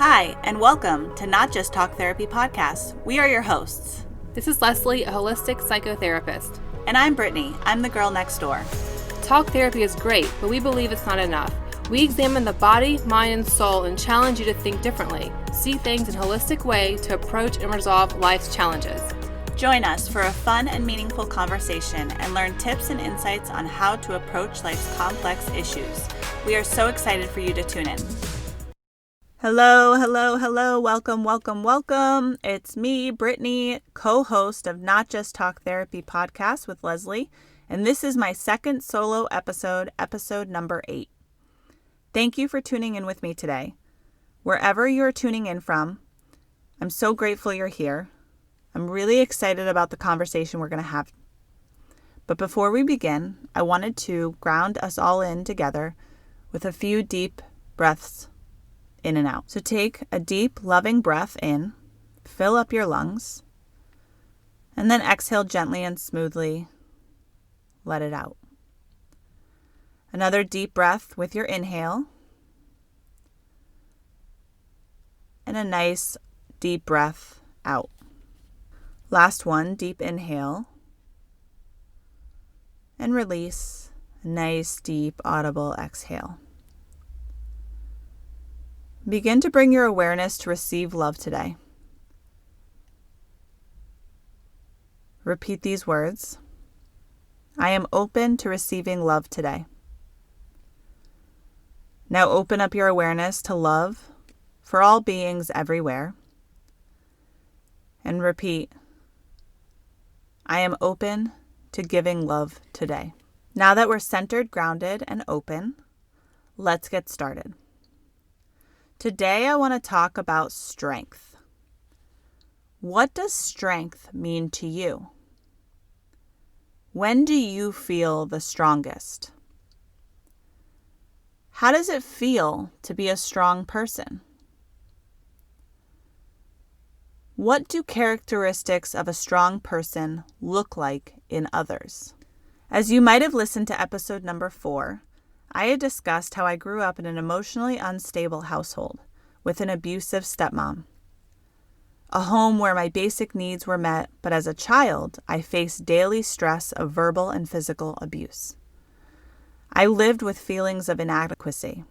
Hi, and welcome to Not Just Talk Therapy Podcast. We are your hosts. This is Leslie, a holistic psychotherapist. And I'm Britany. I'm the girl next door. Talk therapy is great, but we believe it's not enough. We examine the body, mind, and soul and challenge you to think differently, see things in a holistic way to approach and resolve life's challenges. Join us for a fun and meaningful conversation and learn tips and insights on how to approach life's complex issues. We are so excited for you to tune in. Hello. Welcome. It's me, Britany, co-host of Not Just Talk Therapy Podcast with Leslie, and this is my second solo episode number 8. Thank you for tuning in with me today. Wherever you're tuning in from, I'm so grateful you're here. I'm really excited about the conversation we're going to have. But before we begin, I wanted to ground us all in together with a few deep breaths in and out. So take a deep, loving breath in, fill up your lungs, and then exhale gently and smoothly. Let it out. Another deep breath with your inhale, and a nice deep breath out. Last one, deep inhale, and release, a nice deep audible exhale. Begin to bring your awareness to receive love today. Repeat these words. I am open to receiving love today. Now open up your awareness to love for all beings everywhere. And repeat, I am open to giving love today. Now that we're centered, grounded, and open, let's get started. Today I want to talk about strength. What does strength mean to you? When do you feel the strongest? How does it feel to be a strong person? What do characteristics of a strong person look like in others? As you might have listened to episode number 4, I had discussed how I grew up in an emotionally unstable household with an abusive stepmom. A home where my basic needs were met, but as a child, I faced daily stress of verbal and physical abuse. I lived with feelings of inadequacy,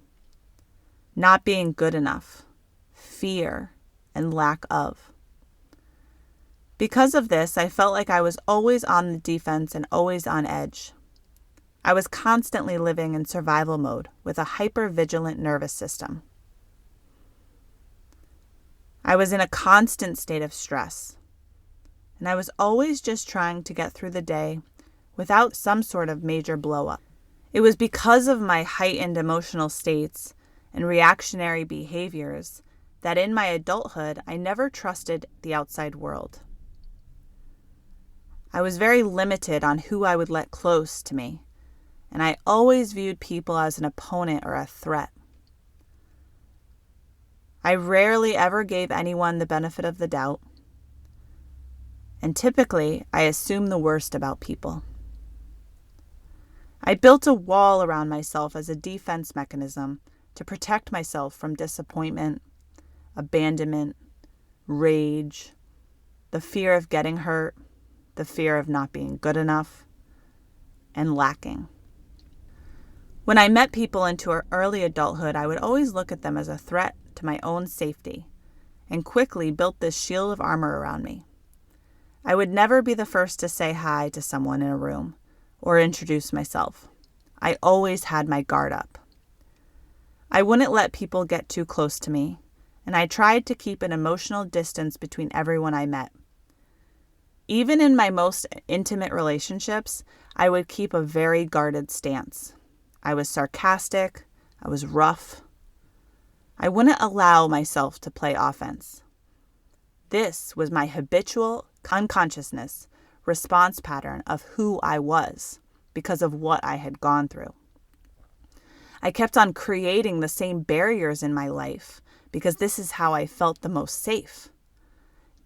not being good enough, fear, and lack of. Because of this, I felt like I was always on the defense and always on edge. I was constantly living in survival mode with a hyper-vigilant nervous system. I was in a constant state of stress, and I was always just trying to get through the day without some sort of major blow-up. It was because of my heightened emotional states and reactionary behaviors that in my adulthood, I never trusted the outside world. I was very limited on who I would let close to me, and I always viewed people as an opponent or a threat. I rarely ever gave anyone the benefit of the doubt, and typically I assumed the worst about people. I built a wall around myself as a defense mechanism to protect myself from disappointment, abandonment, rage, the fear of getting hurt, the fear of not being good enough, and lacking. When I met people into early adulthood, I would always look at them as a threat to my own safety and quickly built this shield of armor around me. I would never be the first to say hi to someone in a room or introduce myself. I always had my guard up. I wouldn't let people get too close to me, and I tried to keep an emotional distance between everyone I met. Even in my most intimate relationships, I would keep a very guarded stance. I was sarcastic. I was rough. I wouldn't allow myself to play offense. This was my habitual unconsciousness response pattern of who I was because of what I had gone through. I kept on creating the same barriers in my life because this is how I felt the most safe.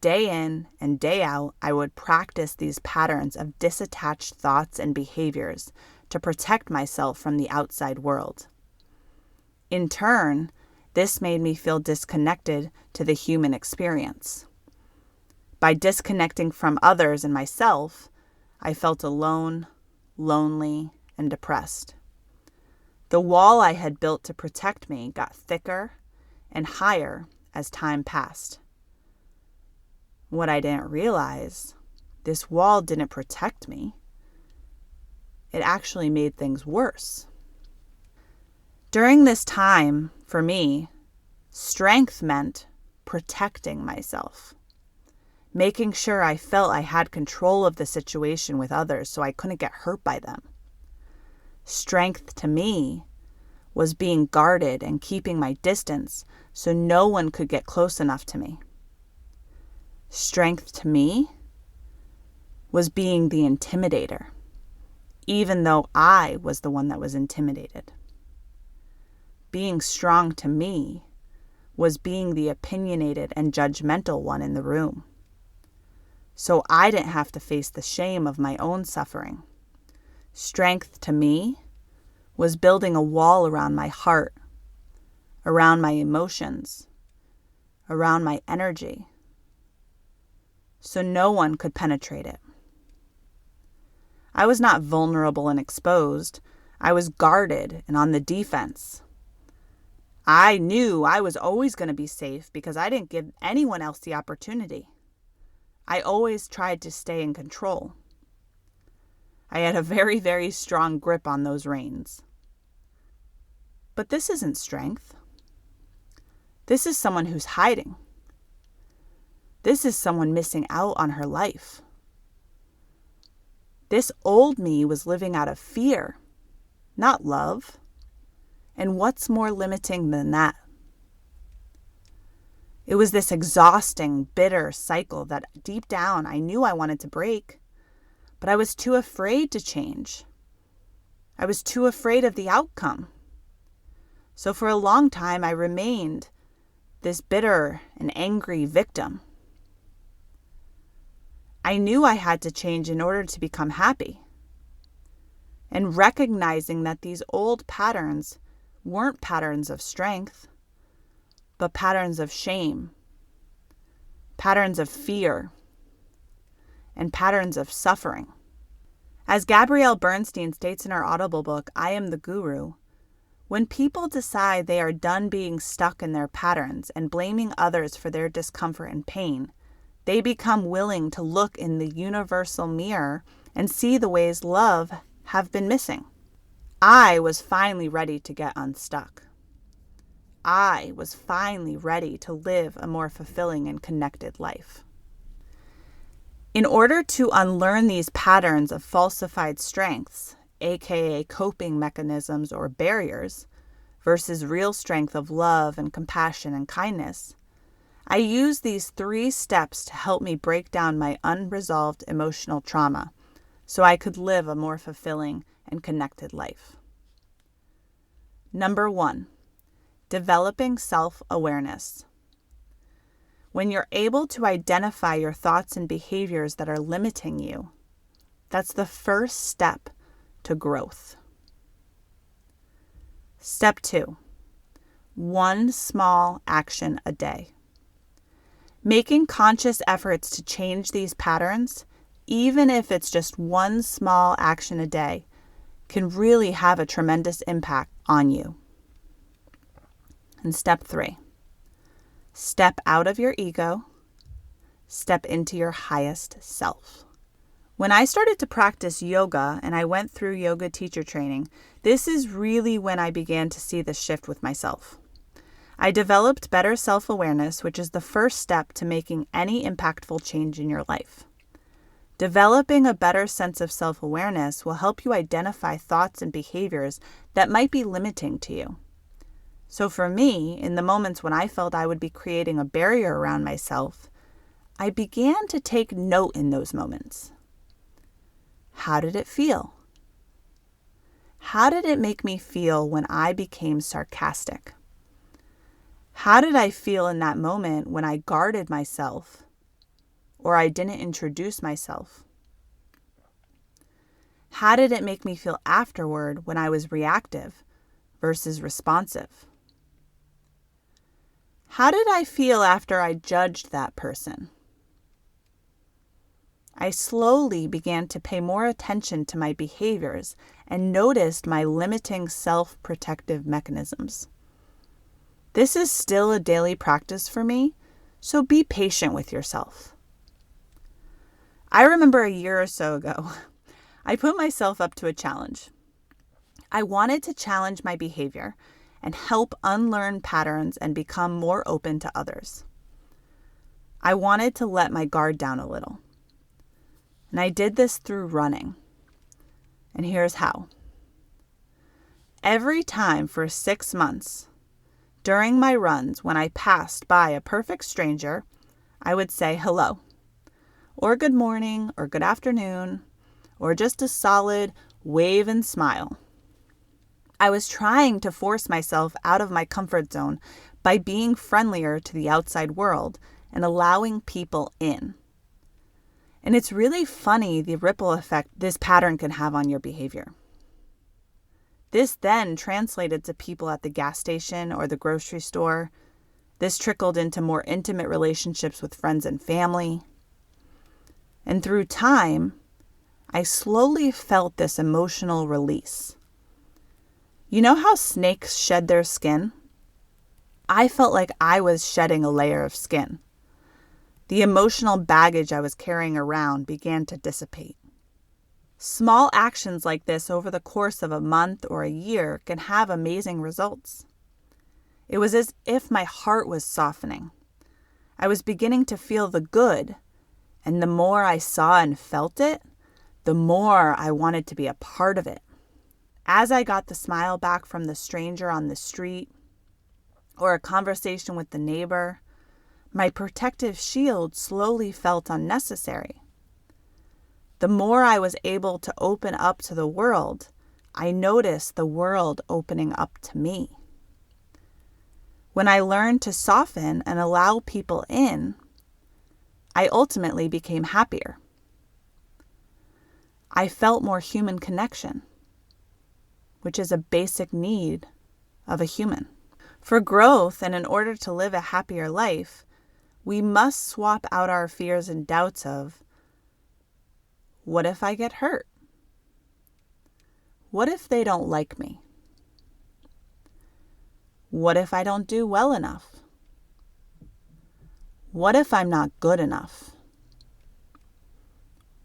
Day in and day out, I would practice these patterns of disattached thoughts and behaviors to protect myself from the outside world. In turn, This made me feel disconnected to the human experience. By disconnecting from others and myself, I felt alone, lonely, and depressed. The wall I had built to protect me got thicker and higher as time passed. What I didn't realize, this wall didn't protect me. It actually made things worse. During this time, for me, strength meant protecting myself, making sure I felt I had control of the situation with others so I couldn't get hurt by them. Strength to me was being guarded and keeping my distance so no one could get close enough to me. Strength to me was being the intimidator, even though I was the one that was intimidated. Being strong to me was being the opinionated and judgmental one in the room, so I didn't have to face the shame of my own suffering. Strength to me was building a wall around my heart, around my emotions, around my energy, so no one could penetrate it. I was not vulnerable and exposed. I was guarded and on the defense. I knew I was always going to be safe because I didn't give anyone else the opportunity. I always tried to stay in control. I had a very, very strong grip on those reins. But this isn't strength. This is someone who's hiding. This is someone missing out on her life. This old me was living out of fear, not love. And what's more limiting than that? It was this exhausting, bitter cycle that deep down I knew I wanted to break, but I was too afraid to change. I was too afraid of the outcome. So for a long time, I remained this bitter and angry victim. I knew I had to change in order to become happy. And recognizing that these old patterns weren't patterns of strength, but patterns of shame, patterns of fear, and patterns of suffering. As Gabrielle Bernstein states in her Audible book, I Am the Guru, when people decide they are done being stuck in their patterns and blaming others for their discomfort and pain, they become willing to look in the universal mirror and see the ways love have been missing. I was finally ready to get unstuck. I was finally ready to live a more fulfilling and connected life. In order to unlearn these patterns of falsified strengths, aka coping mechanisms or barriers, versus real strength of love and compassion and kindness, I use these 3 steps to help me break down my unresolved emotional trauma so I could live a more fulfilling and connected life. Number 1, developing self-awareness. When you're able to identify your thoughts and behaviors that are limiting you, that's the first step to growth. Step 2, 1 small action a day. Making conscious efforts to change these patterns, even if it's just 1 small action a day, can really have a tremendous impact on you. And step 3, step out of your ego, step into your highest self. When I started to practice yoga and I went through yoga teacher training, this is really when I began to see the shift with myself. I developed better self-awareness, which is the first step to making any impactful change in your life. Developing a better sense of self-awareness will help you identify thoughts and behaviors that might be limiting to you. So for me, in the moments when I felt I would be creating a barrier around myself, I began to take note in those moments. How did it feel? How did it make me feel when I became sarcastic? How did I feel in that moment when I guarded myself or I didn't introduce myself? How did it make me feel afterward when I was reactive versus responsive? How did I feel after I judged that person? I slowly began to pay more attention to my behaviors and noticed my limiting self-protective mechanisms. This is still a daily practice for me, so be patient with yourself. I remember a year or so ago, I put myself up to a challenge. I wanted to challenge my behavior and help unlearn patterns and become more open to others. I wanted to let my guard down a little. And I did this through running. And here's how. Every time for 6 months, during my runs, when I passed by a perfect stranger, I would say hello, or good morning, or good afternoon, or just a solid wave and smile. I was trying to force myself out of my comfort zone by being friendlier to the outside world and allowing people in. And it's really funny the ripple effect this pattern can have on your behavior. This then translated to people at the gas station or the grocery store. This trickled into more intimate relationships with friends and family. And through time, I slowly felt this emotional release. You know how snakes shed their skin? I felt like I was shedding a layer of skin. The emotional baggage I was carrying around began to dissipate. Small actions like this over the course of a month or a year can have amazing results. It was as if my heart was softening. I was beginning to feel the good, and the more I saw and felt it, the more I wanted to be a part of it. As I got the smile back from the stranger on the street, or a conversation with the neighbor, my protective shield slowly felt unnecessary. The more I was able to open up to the world, I noticed the world opening up to me. When I learned to soften and allow people in, I ultimately became happier. I felt more human connection, which is a basic need of a human. For growth and in order to live a happier life, we must swap out our fears and doubts of, what if I get hurt? What if they don't like me? What if I don't do well enough? What if I'm not good enough?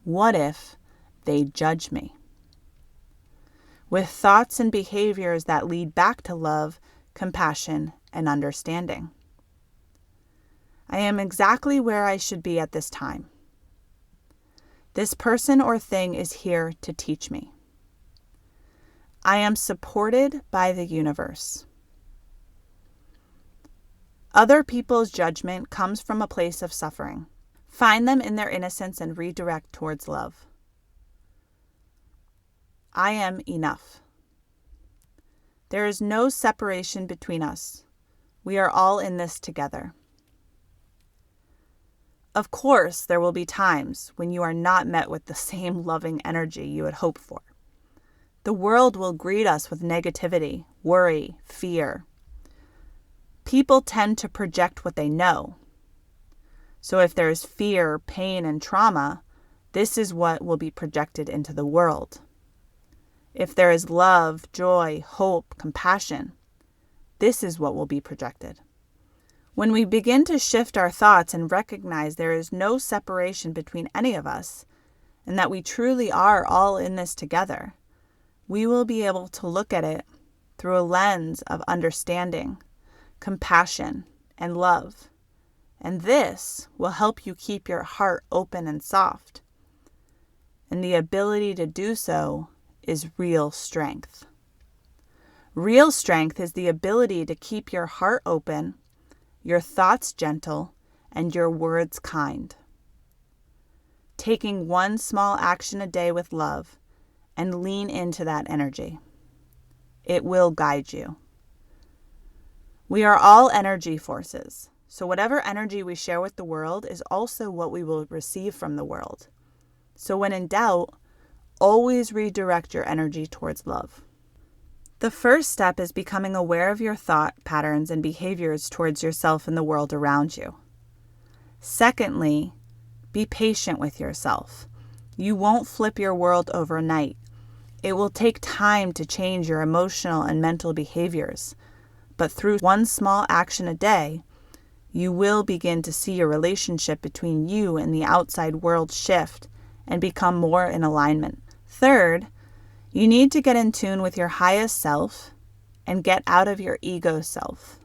What if they judge me? With thoughts and behaviors that lead back to love, compassion, and understanding. I am exactly where I should be at this time. This person or thing is here to teach me. I am supported by the universe. Other people's judgment comes from a place of suffering. Find them in their innocence and redirect towards love. I am enough. There is no separation between us. We are all in this together. Of course, there will be times when you are not met with the same loving energy you had hoped for. The world will greet us with negativity, worry, fear. People tend to project what they know. So if there is fear, pain, and trauma, this is what will be projected into the world. If there is love, joy, hope, compassion, this is what will be projected. When we begin to shift our thoughts and recognize there is no separation between any of us, and that we truly are all in this together, we will be able to look at it through a lens of understanding, compassion, and love. And this will help you keep your heart open and soft. And the ability to do so is real strength. Real strength is the ability to keep your heart open, your thoughts gentle, and your words kind. Taking one small action a day with love and lean into that energy. It will guide you. We are all energy forces, so whatever energy we share with the world is also what we will receive from the world. So when in doubt, always redirect your energy towards love. The first step is becoming aware of your thought patterns and behaviors towards yourself and the world around you. Secondly, be patient with yourself. You won't flip your world overnight. It will take time to change your emotional and mental behaviors, but through one small action a day, you will begin to see your relationship between you and the outside world shift and become more in alignment. Third, you need to get in tune with your highest self and get out of your ego self.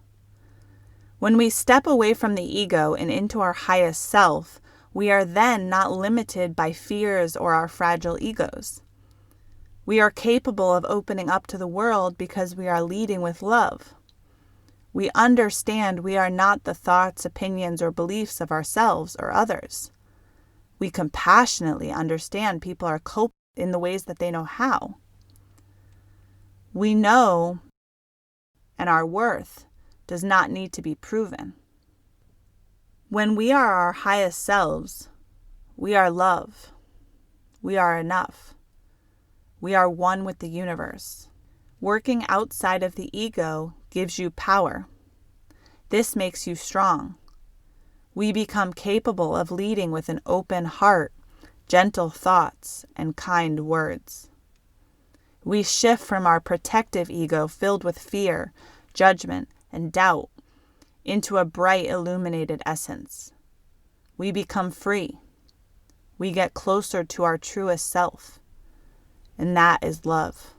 When we step away from the ego and into our highest self, we are then not limited by fears or our fragile egos. We are capable of opening up to the world because we are leading with love. We understand we are not the thoughts, opinions, or beliefs of ourselves or others. We compassionately understand people are coping in the ways that they know how. We know, and our worth does not need to be proven. When we are our highest selves, we are love. We are enough. We are one with the universe. Working outside of the ego gives you power. This makes you strong. We become capable of leading with an open heart, gentle thoughts, and kind words. We shift from our protective ego filled with fear, judgment, and doubt into a bright, illuminated essence. We become free. We get closer to our truest self, and that is love.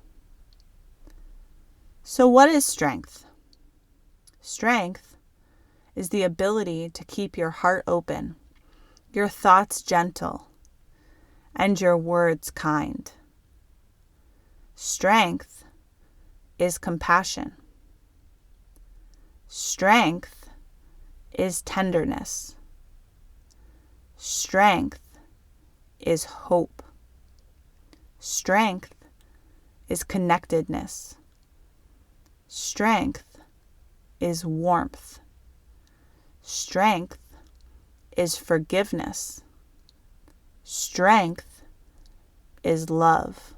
So what is strength? Strength is the ability to keep your heart open, your thoughts gentle, and your words kind. Strength is compassion. Strength is tenderness. Strength is hope. Strength is connectedness. Strength is warmth. Strength is forgiveness. Strength is love.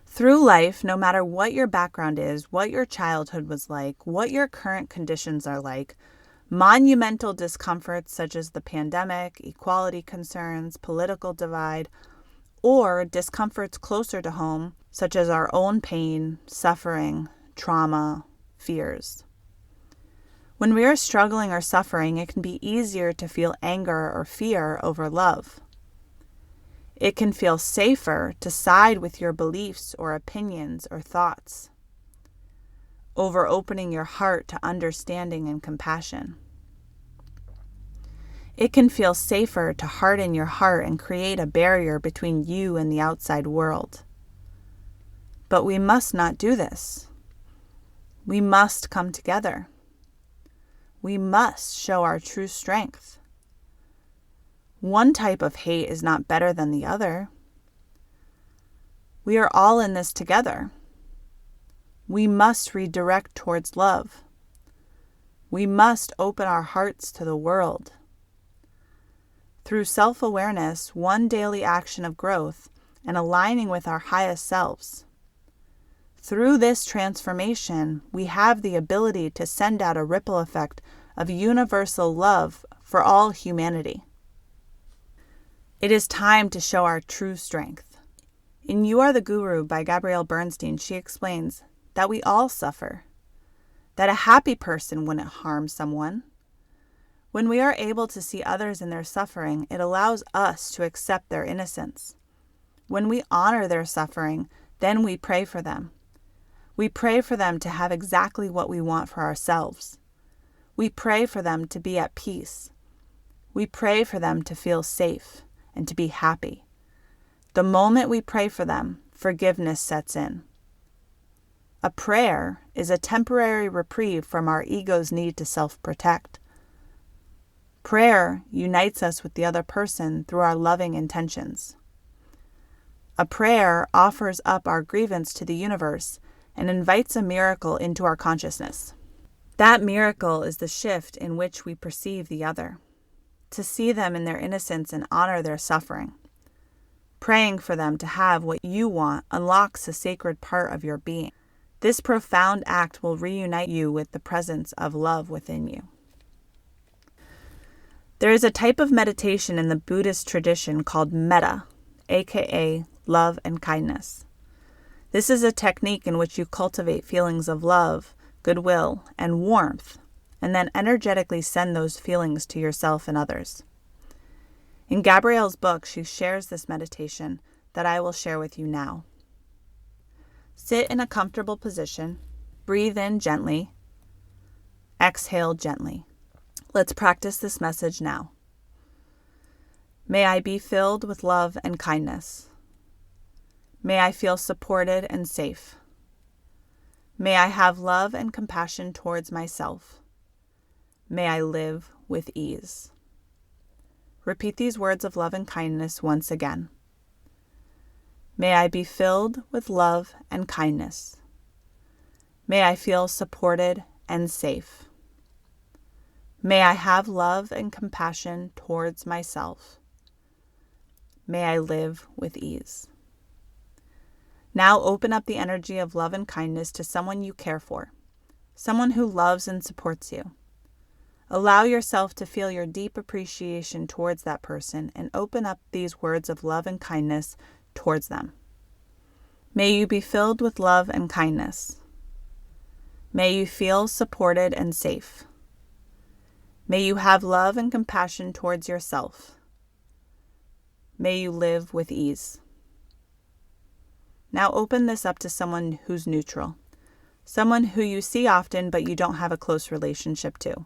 Through life, no matter what your background is, what your childhood was like, what your current conditions are like, monumental discomforts such as the pandemic, equality concerns, political divide, or discomforts closer to home, such as our own pain, suffering, trauma, fears. When we are struggling or suffering, it can be easier to feel anger or fear over love. It can feel safer to side with your beliefs or opinions or thoughts over opening your heart to understanding and compassion. It can feel safer to harden your heart and create a barrier between you and the outside world. But we must not do this. We must come together. We must show our true strength. One type of hate is not better than the other. We are all in this together. We must redirect towards love. We must open our hearts to the world. Through self-awareness, one daily action of growth, and aligning with our highest selves. Through this transformation, we have the ability to send out a ripple effect of universal love for all humanity. It is time to show our true strength. In You Are the Guru by Gabrielle Bernstein, she explains that we all suffer, that a happy person wouldn't harm someone. When we are able to see others in their suffering, it allows us to accept their innocence. When we honor their suffering, then we pray for them. We pray for them to have exactly what we want for ourselves. We pray for them to be at peace. We pray for them to feel safe and to be happy. The moment we pray for them, forgiveness sets in. A prayer is a temporary reprieve from our ego's need to self-protect. Prayer unites us with the other person through our loving intentions. A prayer offers up our grievance to the universe and invites a miracle into our consciousness. That miracle is the shift in which we perceive the other, to see them in their innocence and honor their suffering. Praying for them to have what you want unlocks a sacred part of your being. This profound act will reunite you with the presence of love within you. There is a type of meditation in the Buddhist tradition called metta, aka love and kindness. This is a technique in which you cultivate feelings of love, goodwill, and warmth, and then energetically send those feelings to yourself and others. In Gabrielle's book, she shares this meditation that I will share with you now. Sit in a comfortable position, breathe in gently, exhale gently. Let's practice this message now. May I be filled with love and kindness. May I feel supported and safe. May I have love and compassion towards myself. May I live with ease. Repeat these words of love and kindness once again. May I be filled with love and kindness. May I feel supported and safe. May I have love and compassion towards myself. May I live with ease. Now open up the energy of love and kindness to someone you care for, someone who loves and supports you. Allow yourself to feel your deep appreciation towards that person and open up these words of love and kindness towards them. May you be filled with love and kindness. May you feel supported and safe. May you have love and compassion towards yourself. May you live with ease. Now open this up to someone who's neutral, someone who you see often but you don't have a close relationship to.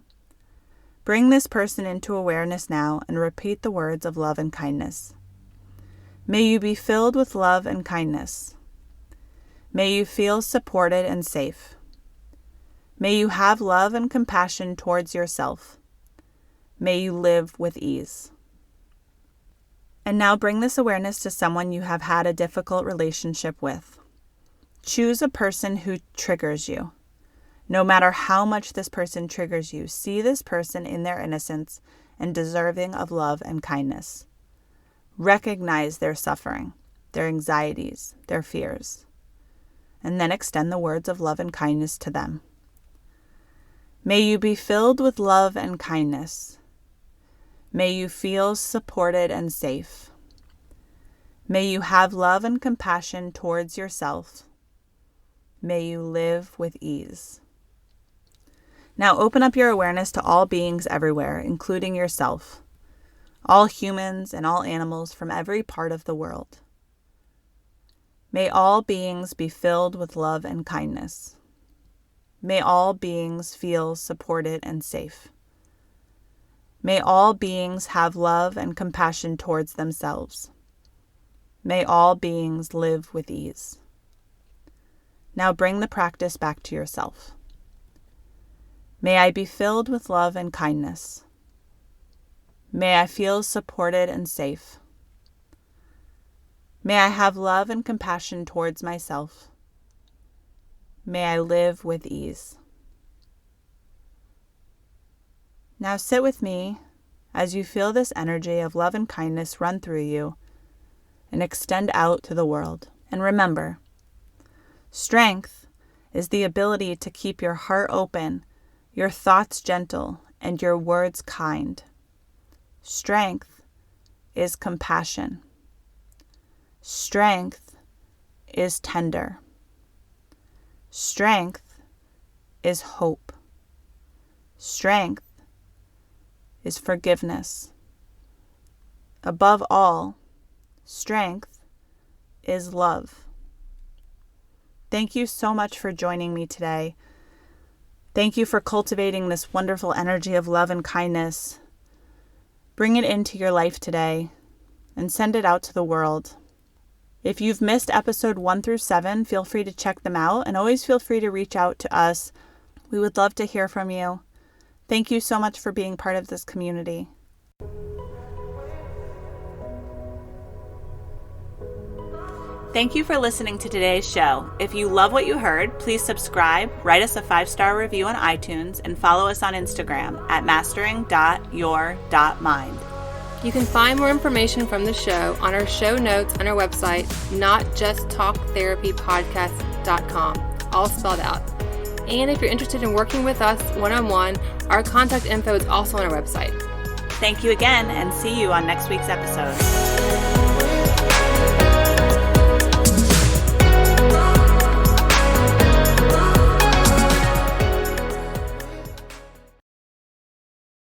Bring this person into awareness now and repeat the words of love and kindness. May you be filled with love and kindness. May you feel supported and safe. May you have love and compassion towards yourself. May you live with ease. And now bring this awareness to someone you have had a difficult relationship with. Choose a person who triggers you. No matter how much this person triggers you, see this person in their innocence and deserving of love and kindness. Recognize their suffering, their anxieties, their fears, and then extend the words of love and kindness to them. May you be filled with love and kindness. May you feel supported and safe. May you have love and compassion towards yourself. May you live with ease. Now open up your awareness to all beings everywhere, including yourself, all humans and all animals from every part of the world. May all beings be filled with love and kindness. May all beings feel supported and safe. May all beings have love and compassion towards themselves. May all beings live with ease. Now bring the practice back to yourself. May I be filled with love and kindness. May I feel supported and safe. May I have love and compassion towards myself. May I live with ease. Now sit with me as you feel this energy of love and kindness run through you and extend out to the world. And remember, strength is the ability to keep your heart open, your thoughts gentle, and your words kind. Strength is compassion. Strength is tender. Strength is hope. Strength is forgiveness. Above all, strength is love. Thank you so much for joining me today. Thank you for cultivating this wonderful energy of love and kindness. Bring it into your life today and send it out to the world. If you've missed episode 1 through 7, feel free to check them out and always feel free to reach out to us. We would love to hear from you. Thank you so much for being part of this community. Thank you for listening to today's show. If you love what you heard, please subscribe, write us a 5-star review on iTunes, and follow us on Instagram at mastering.your.mind. You can find more information from the show on our show notes on our website, notjusttalktherapypodcast.com. all spelled out. And if you're interested in working with us one-on-one, our contact info is also on our website. Thank you again, and see you on next week's episode.